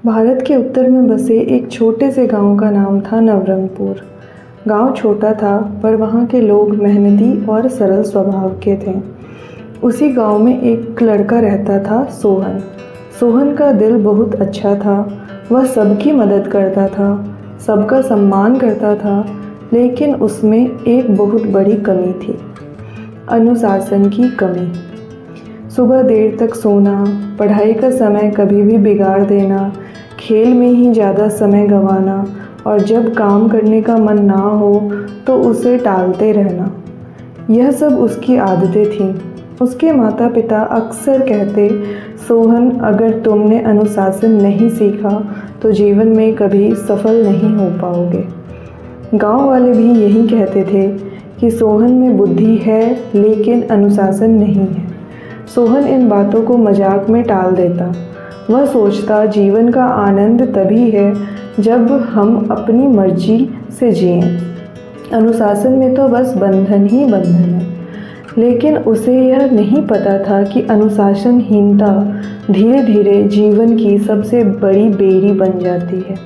भारत के उत्तर में बसे एक छोटे से गांव का नाम था नवरंगपुर। गांव छोटा था पर वहाँ के लोग मेहनती और सरल स्वभाव के थे। उसी गांव में एक लड़का रहता था, सोहन। सोहन का दिल बहुत अच्छा था। वह सबकी मदद करता था, सबका सम्मान करता था, लेकिन उसमें एक बहुत बड़ी कमी थी, अनुशासन की कमी। सुबह देर तक सोना, पढ़ाई का समय कभी भी बिगाड़ देना, खेल में ही ज़्यादा समय गंवाना और जब काम करने का मन ना हो तो उसे टालते रहना, यह सब उसकी आदतें थीं। उसके माता पिता अक्सर कहते, सोहन, अगर तुमने अनुशासन नहीं सीखा तो जीवन में कभी सफल नहीं हो पाओगे। गांव वाले भी यही कहते थे कि सोहन में बुद्धि है लेकिन अनुशासन नहीं है। सोहन इन बातों को मजाक में टाल देता। वह सोचता, जीवन का आनंद तभी है जब हम अपनी मर्जी से जिएं। अनुशासन में तो बस बंधन ही बंधन है। लेकिन उसे यह नहीं पता था कि अनुशासनहीनता धीरे धीरे जीवन की सबसे बड़ी बेड़ी बन जाती है।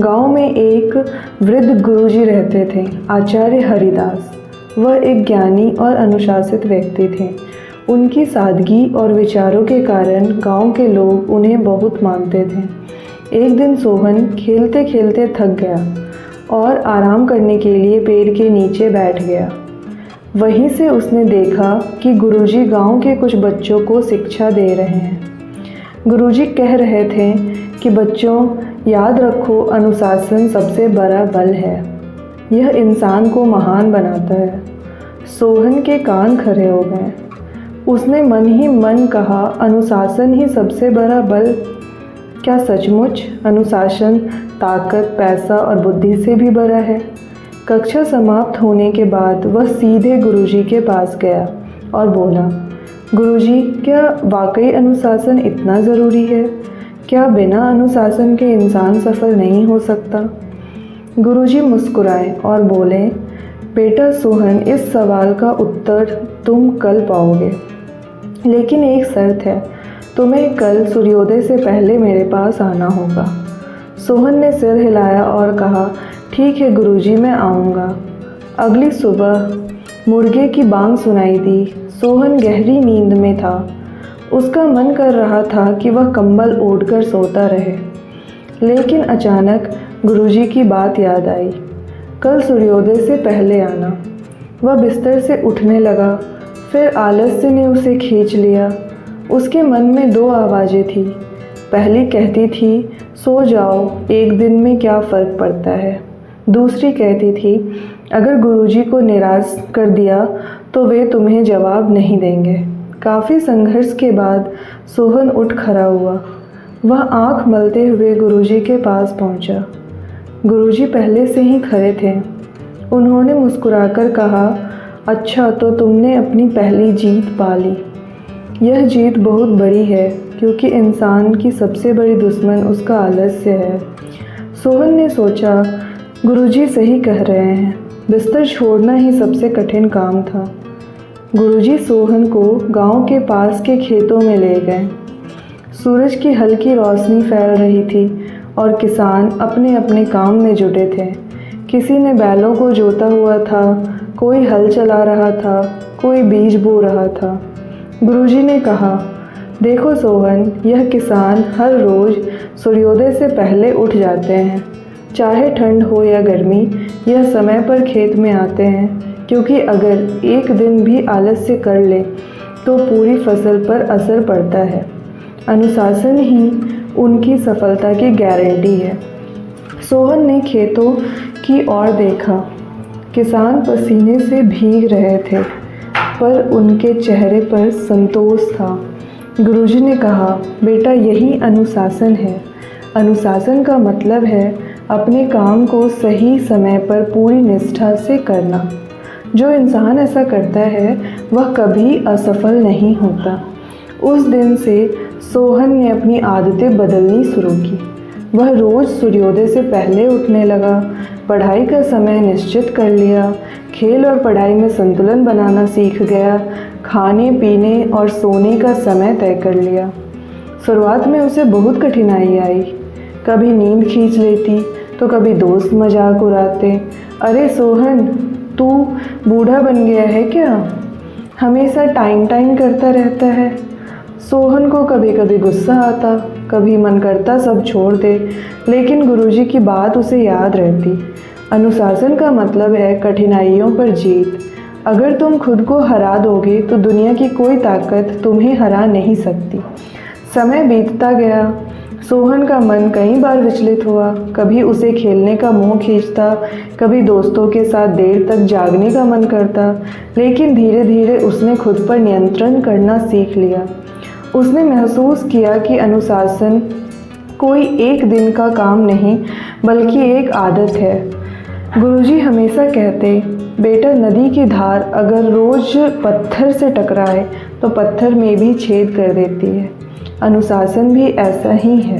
गांव में एक वृद्ध गुरुजी रहते थे, आचार्य हरिदास। वह एक ज्ञानी और अनुशासित व्यक्ति थे। उनकी सादगी और विचारों के कारण गांव के लोग उन्हें बहुत मानते थे। एक दिन सोहन खेलते खेलते थक गया और आराम करने के लिए पेड़ के नीचे बैठ गया। वहीं से उसने देखा कि गुरुजी गांव के कुछ बच्चों को शिक्षा दे रहे हैं। गुरुजी कह रहे थे कि बच्चों, याद रखो, अनुशासन सबसे बड़ा बल है। यह इंसान को महान बनाता है। सोहन के कान खड़े हो गए। उसने मन ही मन कहा, अनुशासन ही सबसे बड़ा बल? क्या सचमुच अनुशासन ताकत, पैसा और बुद्धि से भी बड़ा है? कक्षा समाप्त होने के बाद वह सीधे गुरुजी के पास गया और बोला, गुरुजी, क्या वाकई अनुशासन इतना ज़रूरी है? क्या बिना अनुशासन के इंसान सफल नहीं हो सकता? गुरुजी मुस्कुराए और बोले, बेटा सोहन, इस सवाल का उत्तर तुम कल पाओगे, लेकिन एक शर्त है, तुम्हें कल सूर्योदय से पहले मेरे पास आना होगा। सोहन ने सिर हिलाया और कहा, ठीक है गुरुजी, मैं आऊँगा। अगली सुबह मुर्गे की बांग सुनाई दी। सोहन गहरी नींद में था। उसका मन कर रहा था कि वह कंबल ओढ़कर सोता रहे, लेकिन अचानक गुरुजी की बात याद आई, कल सूर्योदय से पहले आना। वह बिस्तर से उठने लगा, फिर आलस्य ने उसे खींच लिया। उसके मन में दो आवाज़ें थी। पहली कहती थी, सो जाओ, एक दिन में क्या फ़र्क पड़ता है। दूसरी कहती थी, अगर गुरुजी को निराश कर दिया तो वे तुम्हें जवाब नहीं देंगे। काफ़ी संघर्ष के बाद सोहन उठ खड़ा हुआ। वह आंख मलते हुए गुरुजी के पास पहुंचा। गुरुजी पहले से ही खड़े थे। उन्होंने मुस्कुराकर कहा, अच्छा, तो तुमने अपनी पहली जीत पा ली। यह जीत बहुत बड़ी है क्योंकि इंसान की सबसे बड़ी दुश्मन उसका आलस्य है। सोहन ने सोचा, गुरुजी सही कह रहे हैं, बिस्तर छोड़ना ही सबसे कठिन काम था। गुरुजी सोहन को गांव के पास के खेतों में ले गए। सूरज की हल्की रोशनी फैल रही थी और किसान अपने अपने काम में जुटे थे। किसी ने बैलों को जोता हुआ था, कोई हल चला रहा था, कोई बीज बो रहा था। गुरुजी ने कहा, देखो सोहन, यह किसान हर रोज़ सूर्योदय से पहले उठ जाते हैं। चाहे ठंड हो या गर्मी, यह समय पर खेत में आते हैं, क्योंकि अगर एक दिन भी आलस्य कर ले तो पूरी फसल पर असर पड़ता है। अनुशासन ही उनकी सफलता की गारंटी है। सोहन ने खेतों की ओर देखा। किसान पसीने से भीग रहे थे, पर उनके चेहरे पर संतोष था। गुरुजी ने कहा, बेटा, यही अनुशासन है। अनुशासन का मतलब है अपने काम को सही समय पर पूरी निष्ठा से करना। जो इंसान ऐसा करता है वह कभी असफल नहीं होता। उस दिन से सोहन ने अपनी आदतें बदलनी शुरू की। वह रोज़ सूर्योदय से पहले उठने लगा, पढ़ाई का समय निश्चित कर लिया, खेल और पढ़ाई में संतुलन बनाना सीख गया, खाने पीने और सोने का समय तय कर लिया। शुरुआत में उसे बहुत कठिनाई आई, कभी नींद खींच लेती तो कभी दोस्त मजाक उड़ाते, अरे सोहन तू बूढ़ा बन गया है क्या, हमेशा टाइम टाइम करता रहता है। सोहन को कभी कभी गुस्सा आता, कभी मन करता सब छोड़ दे, लेकिन गुरुजी की बात उसे याद रहती। अनुशासन का मतलब है कठिनाइयों पर जीत। अगर तुम खुद को हरा दोगे तो दुनिया की कोई ताकत तुम्हें हरा नहीं सकती। समय बीतता गया। सोहन का मन कई बार विचलित हुआ। कभी उसे खेलने का मोह खींचता, कभी दोस्तों के साथ देर तक जागने का मन करता, लेकिन धीरे धीरे उसने खुद पर नियंत्रण करना सीख लिया। उसने महसूस किया कि अनुशासन कोई एक दिन का काम नहीं बल्कि एक आदत है। गुरुजी हमेशा कहते, बेटा नदी की धार अगर रोज पत्थर से टकराए तो पत्थर में भी छेद कर देती है। अनुशासन भी ऐसा ही है,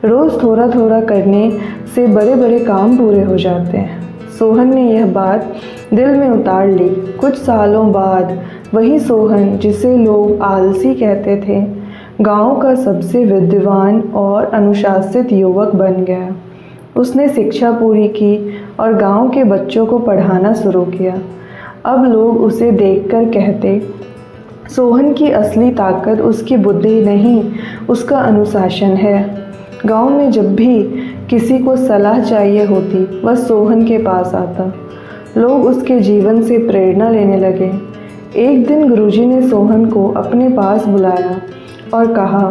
रोज़ थोड़ा थोड़ा करने से बड़े बड़े काम पूरे हो जाते हैं। सोहन ने यह बात दिल में उतार ली। कुछ सालों बाद वही सोहन जिसे लोग आलसी कहते थे, गांव का सबसे विद्वान और अनुशासित युवक बन गया। उसने शिक्षा पूरी की और गांव के बच्चों को पढ़ाना शुरू किया। अब लोग उसे देखकर कहते, सोहन की असली ताकत उसकी बुद्धि नहीं, उसका अनुशासन है। गांव में जब भी किसी को सलाह चाहिए होती वह सोहन के पास आता। लोग उसके जीवन से प्रेरणा लेने लगे। एक दिन गुरुजी ने सोहन को अपने पास बुलाया और कहा,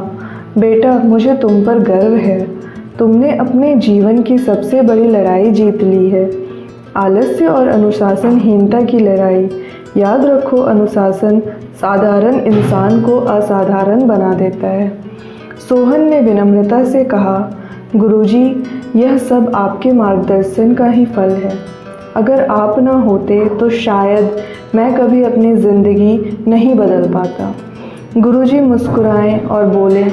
बेटा मुझे तुम पर गर्व है, तुमने अपने जीवन की सबसे बड़ी लड़ाई जीत ली है, आलस्य और अनुशासनहीनता की लड़ाई। याद रखो, अनुशासन साधारण इंसान को असाधारण बना देता है। सोहन ने विनम्रता से कहा, गुरुजी यह सब आपके मार्गदर्शन का ही फल है। अगर आप ना होते तो शायद मैं कभी अपनी ज़िंदगी नहीं बदल पाता। गुरुजी मुस्कुराए और बोले,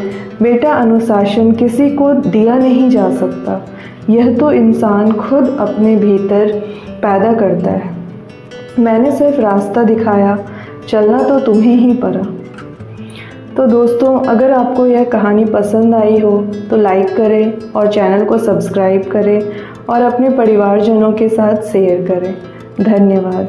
बेटा अनुशासन किसी को दिया नहीं जा सकता, यह तो इंसान खुद अपने भीतर पैदा करता है। मैंने सिर्फ रास्ता दिखाया, चलना तो तुम्हें ही पड़ा। तो दोस्तों, अगर आपको यह कहानी पसंद आई हो तो लाइक करें और चैनल को सब्सक्राइब करें और अपने परिवारजनों के साथ शेयर करें। धन्यवाद।